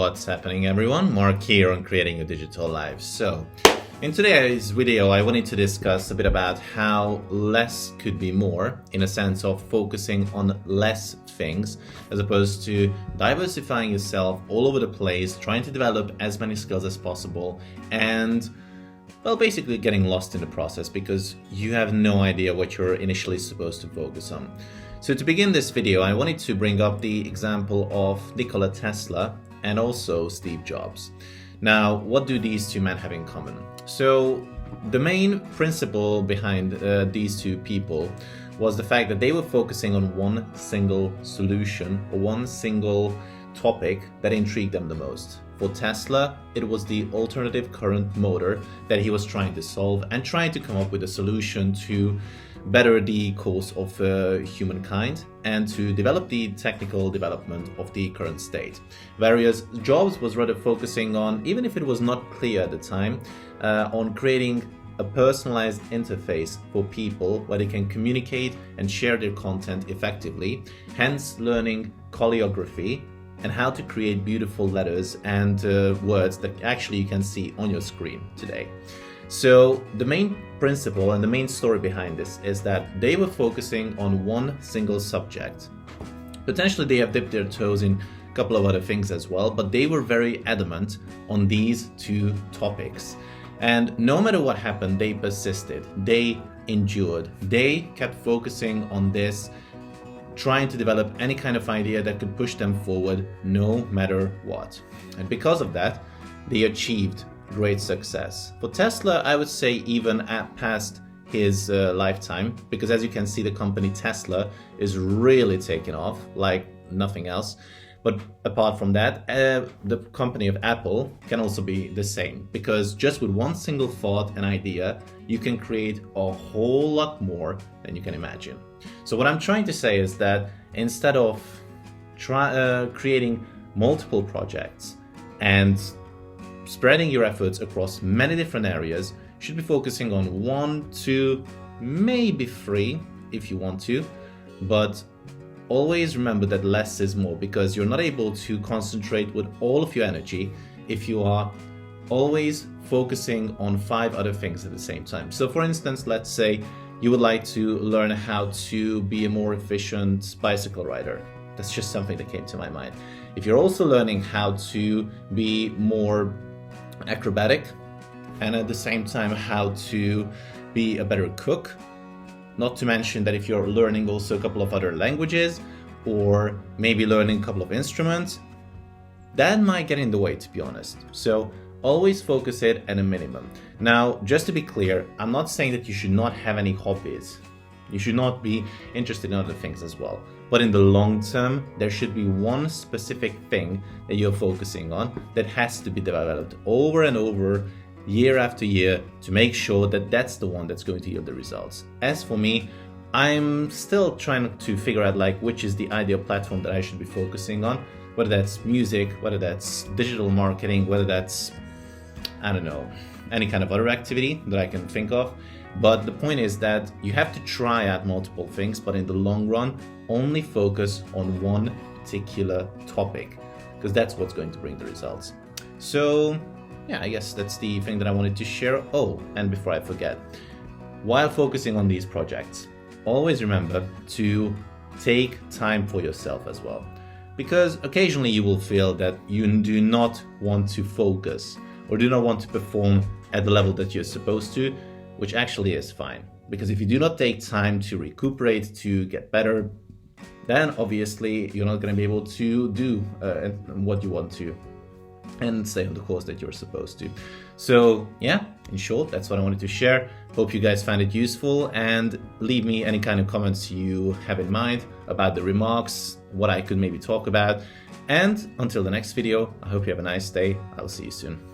What's happening, everyone? Mark here on Creating a Digital Life. So, in today's video, I wanted to discuss a bit about how less could be more, in a sense of focusing on less things, as opposed to diversifying yourself all over the place, trying to develop as many skills as possible, and, well, basically getting lost in the process because you have no idea what you're initially supposed to focus on. So to begin this video, I wanted to bring up the example of Nikola Tesla and also Steve Jobs. Now, what do these two men have in common? So the main principle behind these two people was the fact that they were focusing on one single solution or one single topic that intrigued them the most. For Tesla, it was the alternative current motor that he was trying to solve and trying to come up with a solution to better the course of humankind and to develop the technical development of the current state. Whereas Jobs was rather focusing on, even if it was not clear at the time, on creating a personalized interface for people where they can communicate and share their content effectively, hence learning calligraphy and how to create beautiful letters and words that actually you can see on your screen today. So the main principle and the main story behind this is that they were focusing on one single subject. Potentially they have dipped their toes in a couple of other things as well, but they were very adamant on these two topics. And no matter what happened, they persisted, they endured, they kept focusing on this, trying to develop any kind of idea that could push them forward no matter what. And because of that, they achieved great success. For Tesla, I would say even past his lifetime, because as you can see, the company Tesla is really taking off like nothing else. But apart from that, the company of Apple can also be the same, because just with one single thought and idea, you can create a whole lot more than you can imagine. So what I'm trying to say is that instead of creating multiple projects and spreading your efforts across many different areas, you should be focusing on 1, 2, maybe 3 if you want to, but always remember that less is more, because you're not able to concentrate with all of your energy if you are always focusing on 5 other things at the same time. So for instance, let's say you would like to learn how to be a more efficient bicycle rider. That's just something that came to my mind. If you're also learning how to be more acrobatic and at the same time how to be a better cook, not to mention that if you're learning also a couple of other languages or maybe learning a couple of instruments, that might get in the way, to be honest. So always focus it at a minimum. Now, just to be clear, I'm not saying that you should not have any hobbies. You should not be interested in other things as well. But in the long term, there should be one specific thing that you're focusing on that has to be developed over and over, year after year, to make sure that that's the one that's going to yield the results. As for me, I'm still trying to figure out which is the ideal platform that I should be focusing on, whether that's music, whether that's digital marketing, whether that's, I don't know, any kind of other activity that I can think of. But the point is that you have to try out multiple things, but in the long run, only focus on one particular topic, because that's what's going to bring the results. So yeah, I guess that's the thing that I wanted to share. Oh, and before I forget, while focusing on these projects, always remember to take time for yourself as well, because occasionally you will feel that you do not want to focus or do not want to perform at the level that you're supposed to, which actually is fine. Because if you do not take time to recuperate, to get better, then obviously you're not going to be able to do what you want to and stay on the course that you're supposed to. So yeah, in short, that's what I wanted to share. Hope you guys found it useful, and leave me any kind of comments you have in mind about the remarks, what I could maybe talk about. And until the next video, I hope you have a nice day. I'll see you soon.